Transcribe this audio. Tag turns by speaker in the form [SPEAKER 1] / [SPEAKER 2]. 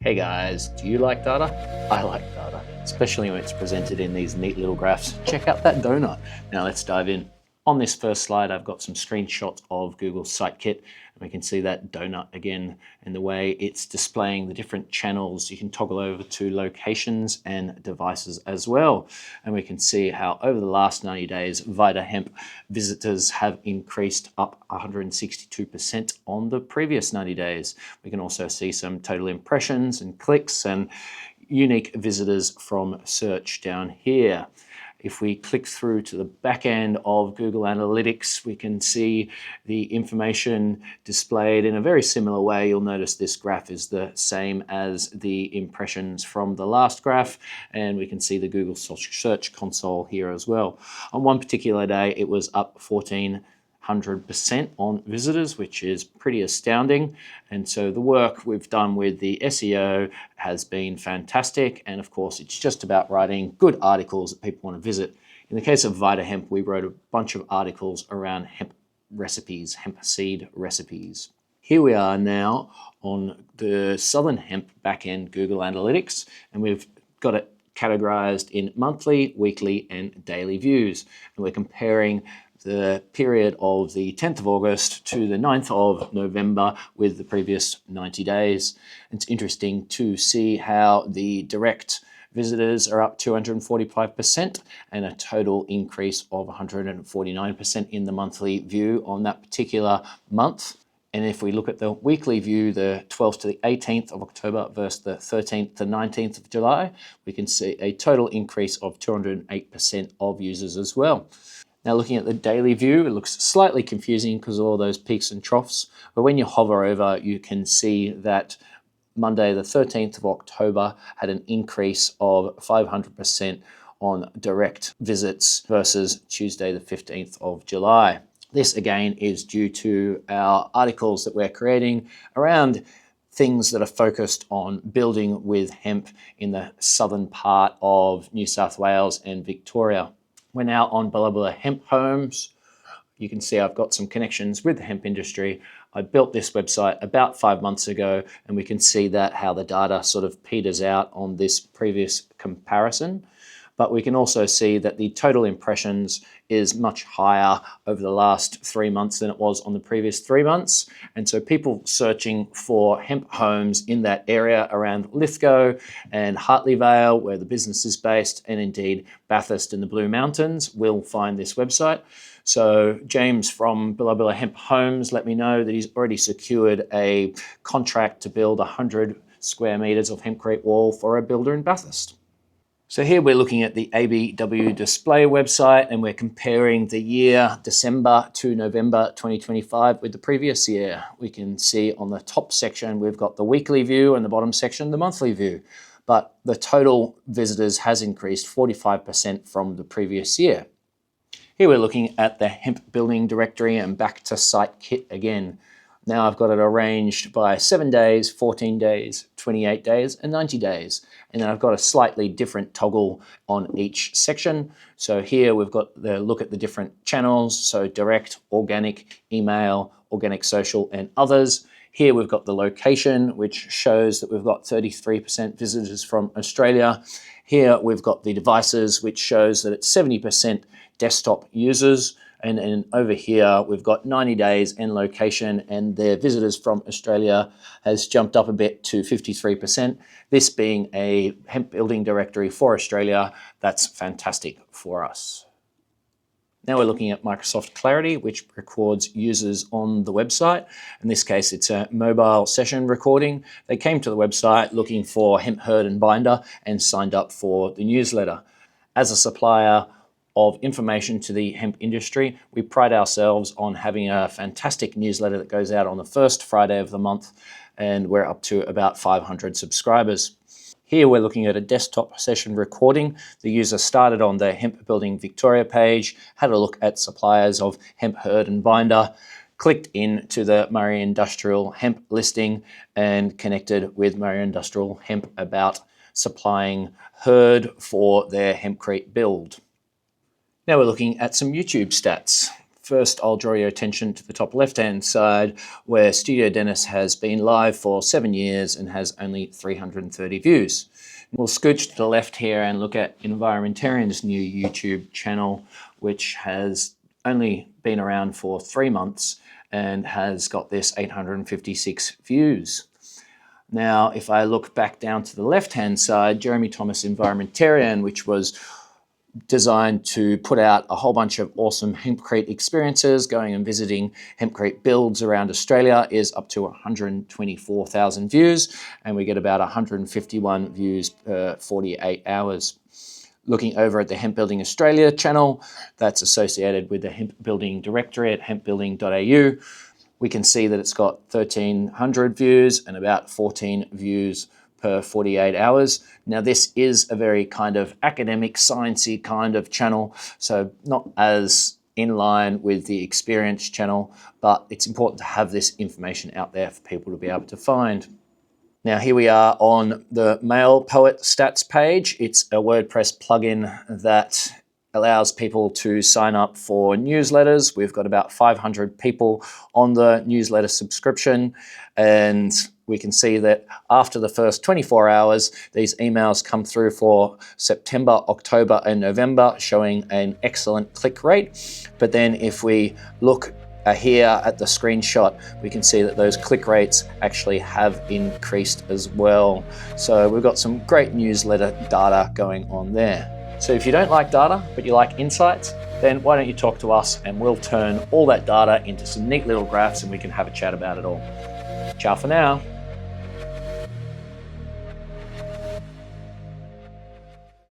[SPEAKER 1] Hey guys, do you like data? I like data, especially when it's presented in these neat little graphs. Check out that donut. Now let's dive in. On this first slide, I've got some screenshots of Google Sitekit, and we can see that donut again and the way it's displaying the different channels. You can toggle over to locations and devices as well. And we can see how over the last 90 days, VitaHemp visitors have increased up 162% on the previous 90 days. We can also see some total impressions and clicks and unique visitors from search down here. If we click through to the back end of Google Analytics, we can see the information displayed in a very similar way. You'll notice this graph is the same as the impressions from the last graph, and we can see the Google Search Console here as well. On one particular day, it was up 1,400% on visitors, which is pretty astounding. And so the work we've done with the SEO has been fantastic. And of course, it's just about writing good articles that people want to visit. In the case of VitaHemp, we wrote a bunch of articles around hemp recipes, hemp seed recipes. Here we are now on the Southern Hemp backend Google Analytics, and we've got it categorized in monthly, weekly, and daily views. And we're comparing the period of the 10th of August to the 9th of November with the previous 90 days. It's interesting to see how the direct visitors are up 245% and a total increase of 149% in the monthly view on that particular month. And if we look at the weekly view, the 12th to the 18th of October versus the 13th to 19th of July, we can see a total increase of 208% of users as well. Now looking at the daily view, it looks slightly confusing because of all those peaks and troughs, but when you hover over, you can see that Monday the 13th of October had an increase of 500% on direct visits versus Tuesday the 15th of July. This again is due to our articles that we're creating around things that are focused on building with hemp in the southern part of New South Wales and Victoria. We're now on Billa Hemp Homes. You can see I've got some connections with the hemp industry. I built this website about 5 months ago, and we can see that how the data sort of peters out on this previous comparison. But we can also see that the total impressions is much higher over the last 3 months than it was on the previous 3 months. And so people searching for hemp homes in that area around Lithgow and Hartley Vale, where the business is based, and indeed Bathurst and the Blue Mountains, will find this website. So James from Billa Hemp Homes let me know that he's already secured a contract to build 100 square meters of hempcrete wall for a builder in Bathurst. So here we're looking at the ABW display website, and we're comparing the year December to November 2025 with the previous year. We can see on the top section we've got the weekly view and the bottom section the monthly view. But the total visitors has increased 45% from the previous year. Here we're looking at the hemp-building directory and back to Sitekit again. Now I've got it arranged by 7 days, 14 days, 28 days, and 90 days. And then I've got a slightly different toggle on each section. So here we've got the look at the different channels. So direct, organic, email, organic social, and others. Here we've got the location, which shows that we've got 33% visitors from Australia. Here we've got the devices, which shows that it's 70% desktop users. And over here, we've got 90 days and location, and their visitors from Australia has jumped up a bit to 53%. This being a hemp building directory for Australia, that's fantastic for us. Now we're looking at Microsoft Clarity, which records users on the website. In this case, it's a mobile session recording. They came to the website looking for hemp herd and binder and signed up for the newsletter. As a supplier of information to the hemp industry, we pride ourselves on having a fantastic newsletter that goes out on the first Friday of the month, and we're up to about 500 subscribers. Here we're looking at a desktop session recording. The user started on the Hemp Building Victoria page, had a look at suppliers of hemp herd and binder, clicked into the Murray Industrial Hemp listing, and connected with Murray Industrial Hemp about supplying herd for their hempcrete build. Now we're looking at some YouTube stats. First, I'll draw your attention to the top left-hand side where Studio Dennis has been live for 7 years and has only 330 views. We'll scooch to the left here and look at Environmentarian's new YouTube channel, which has only been around for 3 months and has got this 856 views. Now, if I look back down to the left-hand side, Jeremy Thomas Environmentarian, which was designed to put out a whole bunch of awesome hempcrete experiences, going and visiting hempcrete builds around Australia, is up to 124,000 views, and we get about 151 views per 48 hours. Looking over at the Hemp-Building Australia channel, that's associated with the Hemp-Building directory at hemp-building.au, we can see that it's got 1,300 views and about 14 views per 48 hours. Now, this is a very kind of academic, sciencey kind of channel, so not as in line with the experience channel, but it's important to have this information out there for people to be able to find. Now, here we are on the Mail Poet Stats page. It's a WordPress plugin that allows people to sign up for newsletters. We've got about 500 people on the newsletter subscription, and we can see that after the first 24 hours, these emails come through for September, October, and November, showing an excellent click rate. But then if we look here at the screenshot, we can see that those click rates actually have increased as well. So we've got some great newsletter data going on there. So if you don't like data, but you like insights, then why don't you talk to us and we'll turn all that data into some neat little graphs and we can have a chat about it all. Ciao for now.